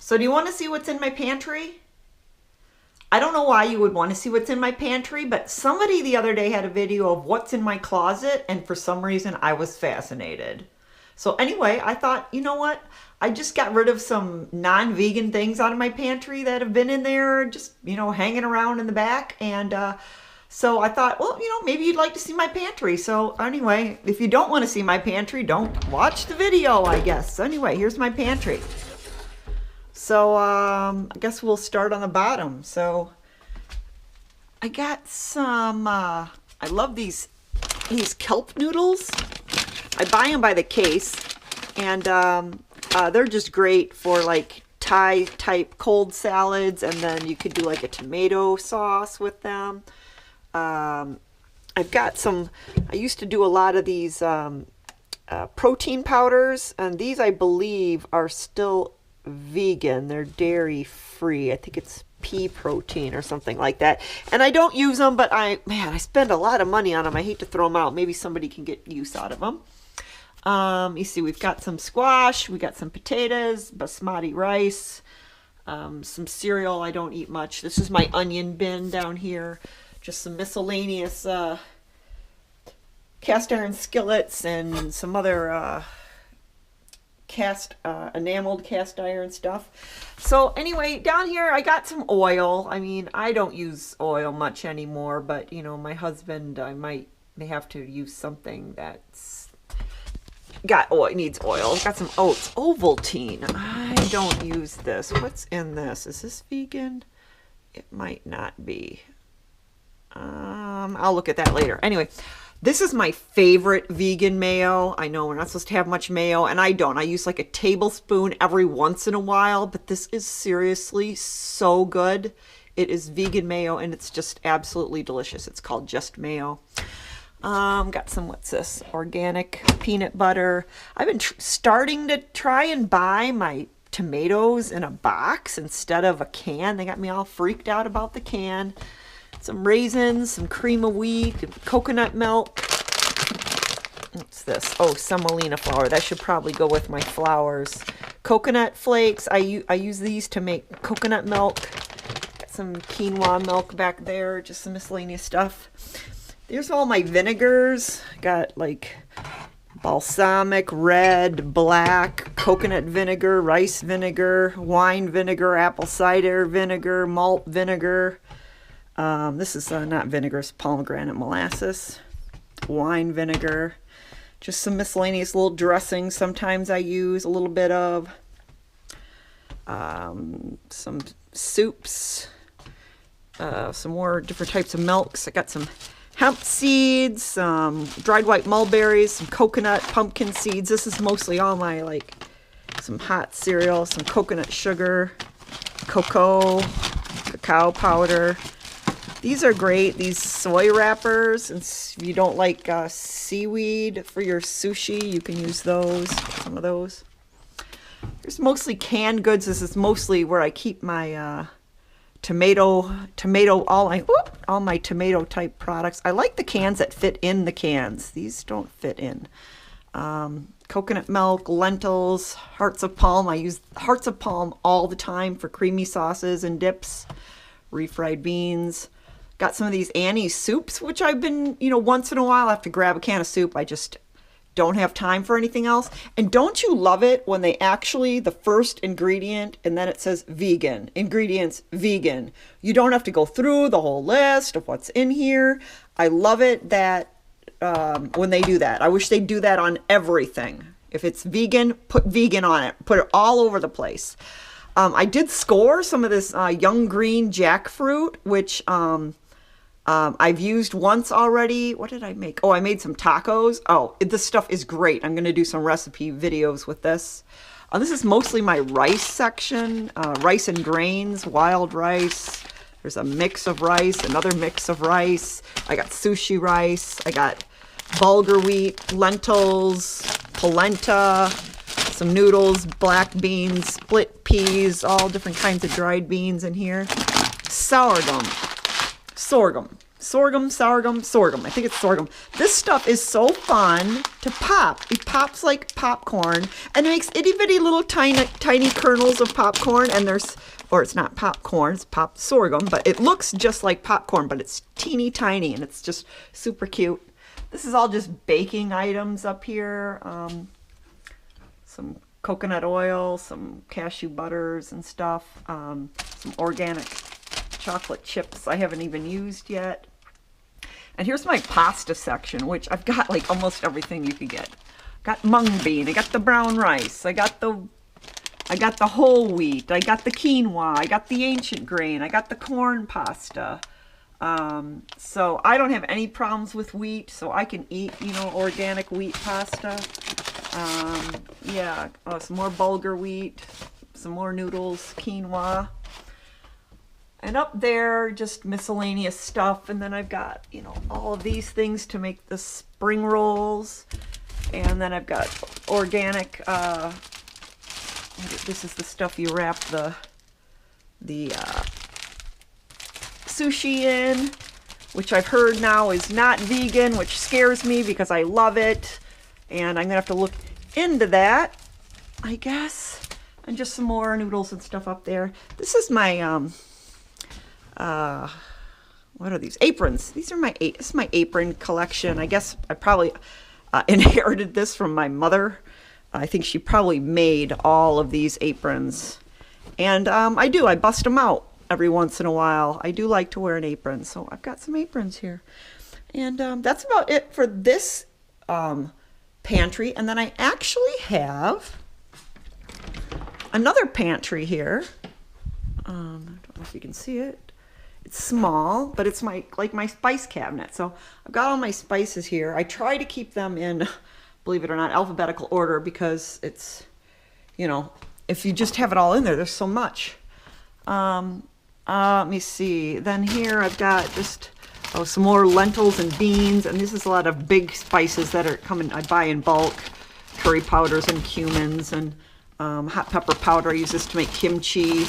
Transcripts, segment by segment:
So do you want to see what's in my pantry? I don't know why you would want to see what's in my pantry, but somebody the other day had a video of what's in my closet, and for some reason I was fascinated. So anyway, I thought, you know what? I just got rid of some non-vegan things out of my pantry that have been in there, just, hanging around in the back. And so I thought, well, maybe you'd like to see my pantry. So anyway, if you don't want to see my pantry, don't watch the video, I guess. So anyway, here's my pantry. So I guess we'll start on the bottom. So I got some, I love these kelp noodles. I buy them by the case, and they're just great for like Thai type cold salads, and then you could do like a tomato sauce with them. I've got some, I used to do a lot of these protein powders, and these I believe are still vegan. They're dairy free. I think it's pea protein or something like that. And I don't use them, but I spend a lot of money on them. I hate to throw them out. Maybe somebody can get use out of them. You see, we've got some squash, we got some potatoes, basmati rice, some cereal. I don't eat much. This is my onion bin down here. Just some miscellaneous cast iron skillets and some other enameled cast iron stuff. So anyway, down here I got some oil. I mean, I don't use oil much anymore, but my husband, may have to use something that's got oil, needs oil. Got some oats, Ovaltine. I don't use this. What's in this? Is this vegan? It might not be. I'll look at that later. Anyway, this is my favorite vegan mayo. I know we're not supposed to have much mayo, and I don't. I use like a tablespoon every once in a while, but this is seriously so good. It is vegan mayo, and it's just absolutely delicious. It's called Just Mayo. Got some, what's this? Organic peanut butter. I've been starting to try and buy my tomatoes in a box instead of a can. They got me all freaked out about the can. Some raisins, some cream of wheat, coconut milk. What's this? Oh, semolina flour. That should probably go with my flours. Coconut flakes. I use these to make coconut milk. Got some quinoa milk back there. Just some miscellaneous stuff. There's all my vinegars. Got like balsamic, red, black, coconut vinegar, rice vinegar, wine vinegar, apple cider vinegar, malt vinegar. This is not vinegar, it's pomegranate molasses, wine vinegar, just some miscellaneous little dressings. Sometimes I use a little bit of some soups, some more different types of milks. I got some hemp seeds, some dried white mulberries, some coconut, pumpkin seeds. This is mostly all my, some hot cereal, some coconut sugar, cacao powder. These are great, these soy wrappers. And if you don't like seaweed for your sushi, you can use those, some of those. There's mostly canned goods. This is mostly where I keep my all my tomato type products. I like the cans that fit in the cans. These don't fit in. Coconut milk, lentils, hearts of palm. I use hearts of palm all the time for creamy sauces and dips. Refried beans. Got some of these Annie's soups, which I've been, once in a while I have to grab a can of soup. I just don't have time for anything else. And don't you love it when they actually, the first ingredient, and then it says vegan, ingredients vegan. You don't have to go through the whole list of what's in here. I love it that when they do that. I wish they'd do that on everything. If it's vegan, put vegan on it. Put it all over the place. I did score some of this young green jackfruit, which I've used once already. What did I make? Oh, I made some tacos. Oh, this stuff is great. I'm going to do some recipe videos with this. This is mostly my rice section. Rice and grains, wild rice. There's a mix of rice, another mix of rice. I got sushi rice. I got bulgur wheat, lentils, polenta, some noodles, black beans, split peas, all different kinds of dried beans in here. Sorghum. sorghum. I think it's sorghum. This stuff is so fun to pop. It pops like popcorn, and it makes itty bitty little tiny kernels of popcorn. And or it's not popcorn, it's pop sorghum, but it looks just like popcorn, but it's teeny tiny, and it's just super cute. This is all just baking items up here. Some coconut oil, some cashew butters and stuff, some organic chocolate chips I haven't even used yet. And here's my pasta section, which I've got like almost everything you could get. Got mung bean, I got the brown rice, I got the whole wheat, I got the quinoa, I got the ancient grain, I got the corn pasta. So I don't have any problems with wheat, so I can eat, organic wheat pasta. Yeah, some more bulgur wheat, some more noodles, quinoa. And up there, just miscellaneous stuff. And then I've got, all of these things to make the spring rolls. And then I've got organic, this is the stuff you wrap the sushi in, which I've heard now is not vegan, which scares me because I love it. And I'm going to have to look into that, I guess. And just some more noodles and stuff up there. This is my, what are these? Aprons. This is my apron collection. I guess I probably inherited this from my mother. I think she probably made all of these aprons. And I bust them out every once in a while. I do like to wear an apron. So I've got some aprons here. And that's about it for this pantry. And then I actually have another pantry here. I don't know if you can see it. It's small, but it's my spice cabinet. So I've got all my spices here. I try to keep them in, believe it or not, alphabetical order because it's, if you just have it all in there, there's so much. Let me see. Then here I've got just some more lentils and beans, and this is a lot of big spices that are coming. I buy in bulk, curry powders and cumins and hot pepper powder. I use this to make kimchi.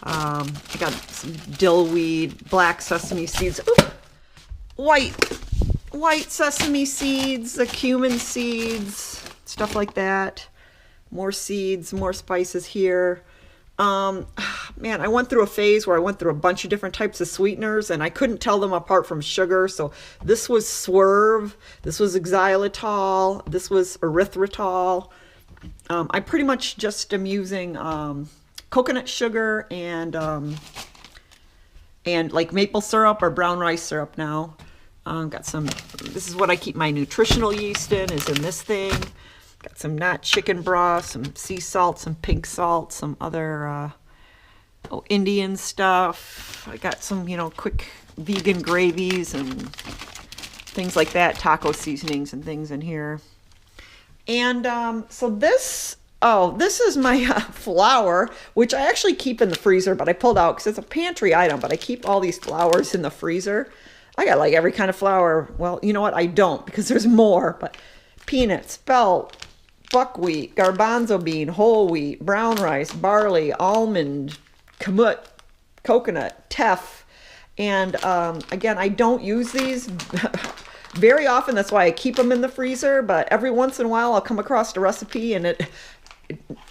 I got some dill weed, black sesame seeds, white sesame seeds, the cumin seeds, stuff like that. More seeds, more spices here. Man, I went through a phase where I went through a bunch of different types of sweeteners and I couldn't tell them apart from sugar. So this was Swerve, this was xylitol, this was erythritol. I pretty much just am using coconut sugar and like maple syrup or brown rice syrup now. Got some, this is what I keep my nutritional yeast in, is in this thing. Got some not chicken broth, some sea salt, some pink salt, some other Indian stuff. I got some, quick vegan gravies and things like that, taco seasonings and things in here. And so this is my flour, which I actually keep in the freezer, but I pulled out because it's a pantry item, but I keep all these flours in the freezer. I got like every kind of flour. Well, you know what? I don't because there's more, but peanut, spelt, buckwheat, garbanzo bean, whole wheat, brown rice, barley, almond, kamut, coconut, teff. And again, I don't use these very often. That's why I keep them in the freezer. But every once in a while, I'll come across a recipe and it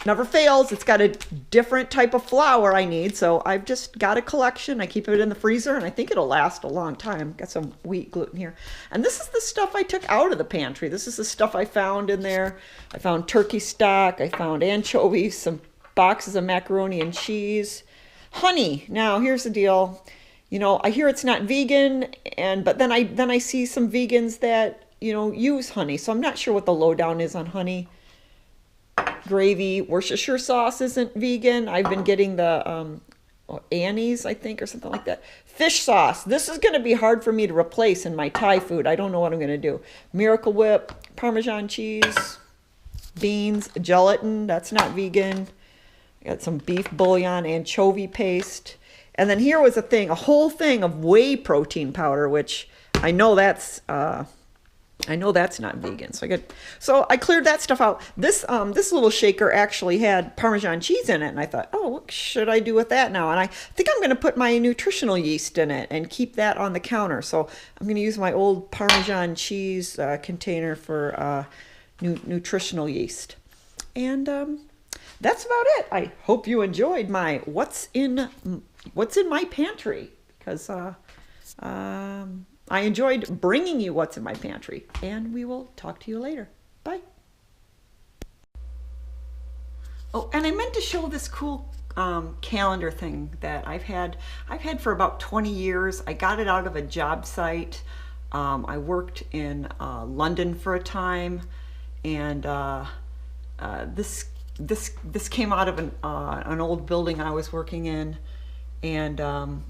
never fails. It's got a different type of flour I need. So I've just got a collection. I keep it in the freezer and I think it'll last a long time. Got some wheat gluten here. And this is the stuff I took out of the pantry. This is the stuff I found in there. I found turkey stock. I found anchovies, some boxes of macaroni and cheese. Honey. Now, here's the deal. I hear it's not vegan, but then I see some vegans that, use honey. So I'm not sure what the lowdown is on honey. Gravy, Worcestershire sauce isn't vegan. I've been getting the Annie's, I think, or something like that. Fish sauce. This is going to be hard for me to replace in my Thai food. I don't know what I'm going to do. Miracle Whip, Parmesan cheese, beans, gelatin. That's not vegan. I got some beef bouillon, anchovy paste. And then here was a whole thing of whey protein powder, which I know that's I know that's not vegan, so I cleared that stuff out. This little shaker actually had Parmesan cheese in it, and I thought, oh, what should I do with that now? And I think I'm going to put my nutritional yeast in it and keep that on the counter. So I'm going to use my old Parmesan cheese container for nutritional yeast. And that's about it. I hope you enjoyed my what's in my pantry, because I enjoyed bringing you what's in my pantry, and we will talk to you later. Bye. Oh, and I meant to show this cool calendar thing that I've had for about 20 years. I got it out of a job site. I worked in London for a time, and this came out of an old building I was working in. And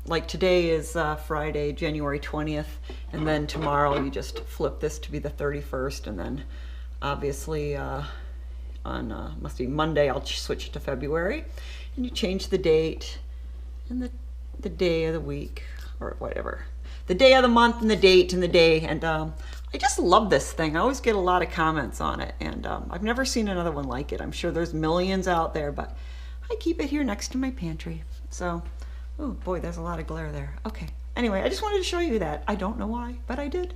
like today is Friday, January 20th, and then tomorrow you just flip this to be the 31st, and then obviously on must be Monday I'll switch it to February, and you change the date and the day of the week, or whatever, the day of the month and the date and the day. And I just love this thing. I always get a lot of comments on it, and I've never seen another one like it. I'm sure there's millions out there, but I keep it here next to my pantry. So, oh boy, there's a lot of glare there. Okay. Anyway, I just wanted to show you that. I don't know why, but I did.